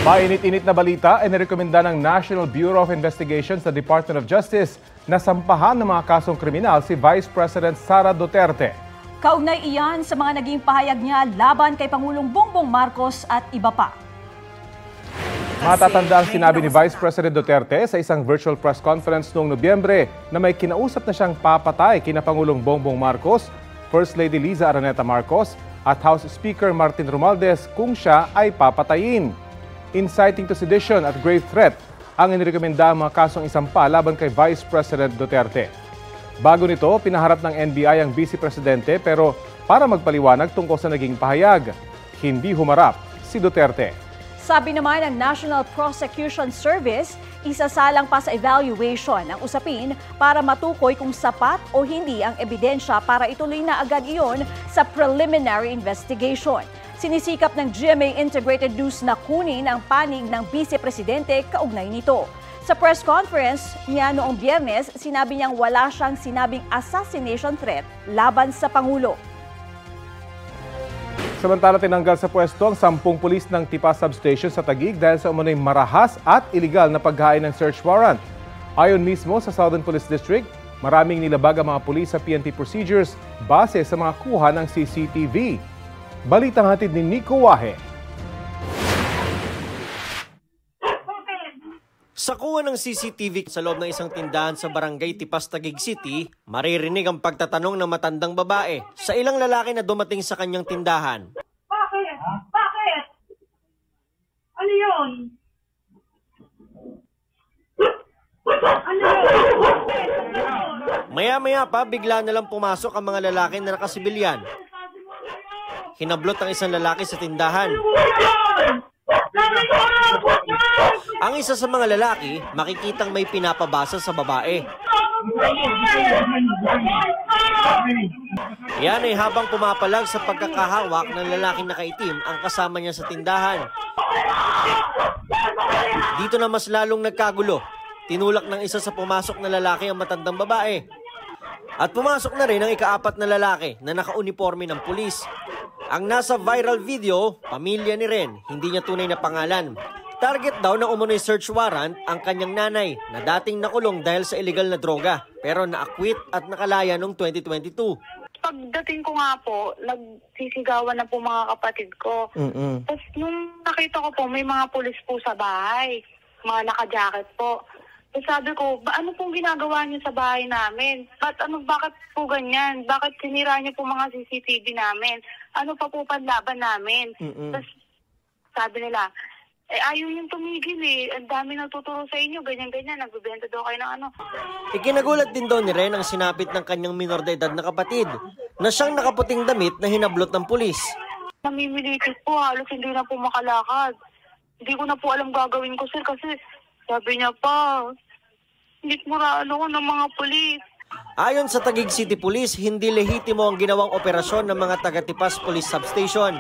Mainit-init na balita ay nirekomenda ng National Bureau of Investigation sa Department of Justice na sampahan ng mga kasong kriminal si Vice President Sara Duterte. Kaugnay iyan sa mga naging pahayag niya laban kay Pangulong Bongbong Marcos at iba pa. Matatanda ang sinabi ni Vice President Duterte sa isang virtual press conference noong Nobyembre na may kinausap na siyang papatay kina Pangulong Bongbong Marcos, First Lady Liza Araneta Marcos at House Speaker Martin Romualdez kung siya ay papatayin. Inciting to sedition at grave threat ang inirekomenda ang mga kasong isampa laban kay Vice President Duterte. Bago nito, pinaharap ng NBI ang Vice Presidente pero para magpaliwanag tungkol sa naging pahayag, hindi humarap si Duterte. Sabi naman ng National Prosecution Service, isasalang pa sa evaluation ang usapin para matukoy kung sapat o hindi ang ebidensya para ituloy na agad iyon sa preliminary investigation. Sinisikap ng GMA Integrated News na kunin ang panig ng Vice Presidente kaugnay nito. Sa press conference niya noong Biyernes, sinabi niyang wala siyang sinabing assassination threat laban sa Pangulo. Samantala tinanggal sa pwesto ang 10 pulis ng Tipas Substation sa Taguig dahil sa umunoy marahas at iligal na paghain ng search warrant. Ayon mismo sa Southern Police District, maraming nilabag ang mga pulis sa PNP procedures base sa mga kuha ng CCTV. Balitang hatid ni Nico Wahe. Sa kuha ng CCTV sa loob ng isang tindahan sa barangay Tipas, Taguig City, maririnig ang pagtatanong ng matandang babae sa ilang lalaki na dumating sa kanyang tindahan. Bakit? Bakit? Ano yun? Ano yun? Maya-maya pa, bigla na lang pumasok ang mga lalaki na nakasibilyan. Hinablot ang isang lalaki sa tindahan. Ang isa sa mga lalaki, makikitang may pinapabasa sa babae. Yan ay habang pumapalag sa pagkakahawak ng lalaking nakaitim ang kasama niya sa tindahan. Dito na mas lalong nagkagulo. Tinulak ng isa sa pumasok na lalaki ang matandang babae. At pumasok na rin ang ika-4 na lalaki na naka-uniforme ng pulis. Ang nasa viral video, pamilya ni Ren, hindi niya tunay na pangalan. Target daw ng umunoy search warrant ang kanyang nanay na dating nakulong dahil sa illegal na droga pero na-acquit at nakalaya noong 2022. Pagdating ko nga po, nagsisigawan na po mga kapatid ko. Tapos nung nakita ko po, may mga pulis po sa bahay, mga naka-jacket po. Tapos sabi ko, ano pong ginagawa niyo sa bahay namin? Bakit po ganyan? Bakit sinira niyo po mga CCTV namin? Ano pa po panlaban namin? Tapos sabi nila, ayaw yung tumigil ang dami nagtuturo sa inyo, ganyan-ganyan, nagbibenta daw kayo ng ano. Ikinagulat din daw ni Ren ang sinapit ng kanyang minor de edad na kapatid na siyang nakaputing damit na hinablot ng pulis. Namimilitis po, halos hindi na po makalakad. Hindi ko na po alam gagawin ko, sir, kasi sabi niya pa, hindi moralo ko ng mga pulis. Ayon sa Taguig City Police, hindi lehitimo ang ginawang operasyon ng mga taga-Tipas Police Substation.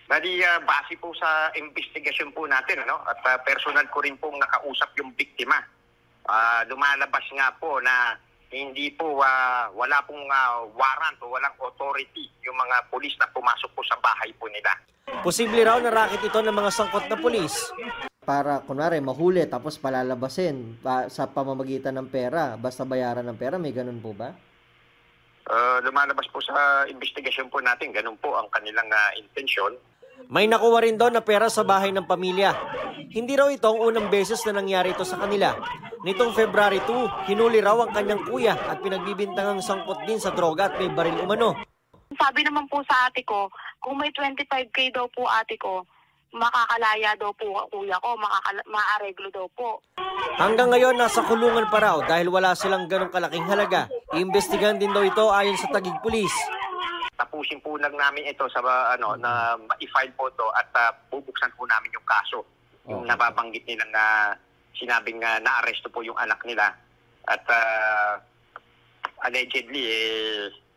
Bali, base po sa investigasyon po natin, at personal ko rin pong nakausap yung biktima. Lumalabas nga po na hindi po, wala pong warrant o walang authority yung mga pulis na pumasok po sa bahay po nila. Posible raw na racket ito ng mga sangkot na pulis. Para kunwari mahuli tapos palalabasin sa pamamagitan ng pera, basta bayaran ng pera, may ganun po ba? Lumalabas po sa investigasyon po natin, ganun po ang kanilang intensyon. May nakuha rin doon na pera sa bahay ng pamilya. Hindi raw ito ang unang beses na nangyari ito sa kanila. Nitong February 2, hinuli raw ang kanyang kuya at pinagbibintangang sangkot din sa droga at may baril umano. Sabi naman po sa ate ko, kung may 25K daw po ate ko, makakalaya daw po kuya ko, maareglo daw po. Hanggang ngayon nasa kulungan pa raw dahil wala silang ganong kalaking halaga. Iimbestigahan din daw ito ayon sa Taguig Police. Tapusin po lang namin ito sa na i-file po ito at bubuksan po namin yung kaso. Yung nababanggit nilang sinabing na-aresto po yung anak nila at allegedly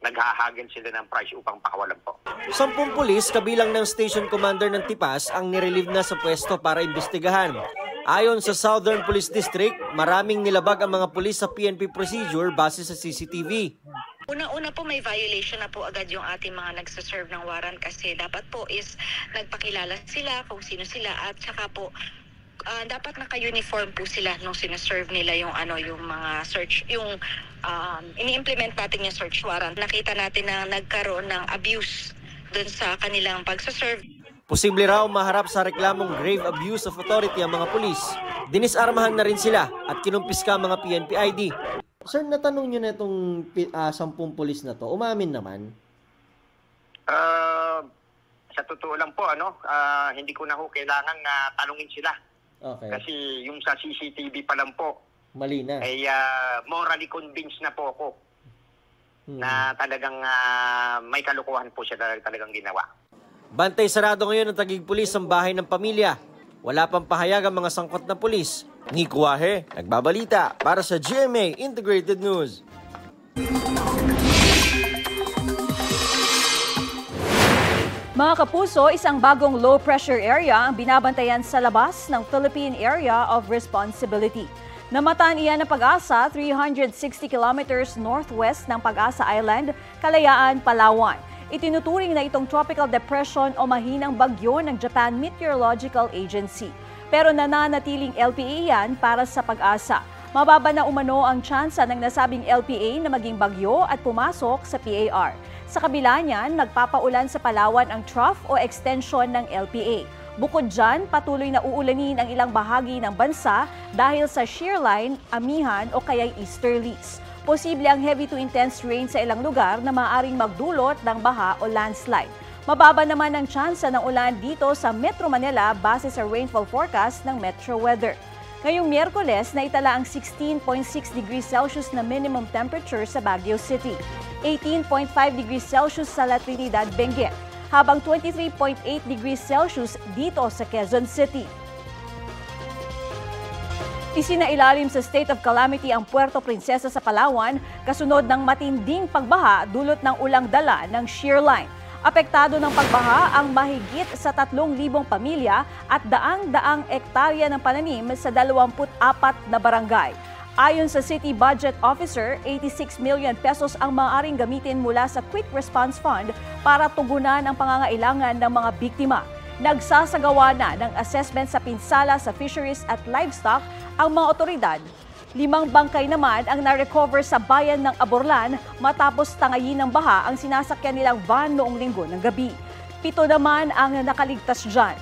naghahagan sila ng price upang pakawalan po. 10 pulis kabilang ng station commander ng Tipas ang nirelieve na sa pwesto para imbestigahan. Ayon sa Southern Police District, maraming nilabag ang mga pulis sa PNP procedure base sa CCTV. Una-una po may violation na po agad yung ating mga nagsaserve ng warrant kasi dapat po is nagpakilala sila kung sino sila at saka po dapat naka-uniform po sila nung sinaserve nila yung yung mga search, yung ini-implement natin yung search warrant. Nakita natin na nagkaroon ng abuse dun sa kanilang pagsaserve. Posible raw maharap sa reklamong grave abuse of authority ang mga pulis. Dinisarmahan na rin sila at kinumpiska ang mga PNP ID. Sir, natanong nyo na itong 10 pulis na to, umamin naman? Sa totoo lang po, hindi ko na ho kailangan na tanungin sila. Okay. Kasi yung sa CCTV pa lang po, mali na. Ay morally convinced na po ako na talagang may kalukuhan po siya talagang ginawa. Bantay sarado ngayon ng Taguig Pulis ang bahay ng pamilya. Wala pang pahayag ang mga sangkot na pulis. Nico Wahe, nagbabalita para sa GMA Integrated News. Mga kapuso, isang bagong low-pressure area ang binabantayan sa labas ng Philippine Area of Responsibility. Namataan iyan ng Pag-asa 360 kilometers northwest ng Pag-asa Island, Kalayaan, Palawan. Itinuturing na itong tropical depression o mahinang bagyo ng Japan Meteorological Agency. Pero nananatiling LPA yan para sa Pag-asa. Mababa na umano ang tsansa ng nasabing LPA na maging bagyo at pumasok sa PAR. Sa kabila niyan, nagpapaulan sa Palawan ang trough o extension ng LPA. Bukod dyan, patuloy na uulanin ang ilang bahagi ng bansa dahil sa shear line, amihan o kaya'y easterlies. Posible ang heavy to intense rain sa ilang lugar na maaaring magdulot ng baha o landslide. Mababa naman ang tsansa ng ulan dito sa Metro Manila base sa rainfall forecast ng Metro Weather. Ngayong Miyerkules, naitala ang 16.6 degrees Celsius na minimum temperature sa Baguio City, 18.5 degrees Celsius sa La Trinidad, Benguet, habang 23.8 degrees Celsius dito sa Quezon City. Isinailalim sa state of calamity ang Puerto Princesa sa Palawan kasunod ng matinding pagbaha dulot ng ulang dala ng shear line. Apektado ng pagbaha ang mahigit sa 3,000 pamilya at daang-daang ektarya ng pananim sa 24 na barangay. Ayon sa City Budget Officer, 86 million pesos ang maaaring gamitin mula sa Quick Response Fund para tugunan ang pangangailangan ng mga biktima. Nagsasagawa na ng assessment sa pinsala sa fisheries at livestock ang mga otoridad. 5 bangkay naman ang na-recover sa bayan ng Aborlan matapos tangayin ng baha ang sinasakyan nilang van noong Linggo ng gabi. 7 naman ang nakaligtas dyan.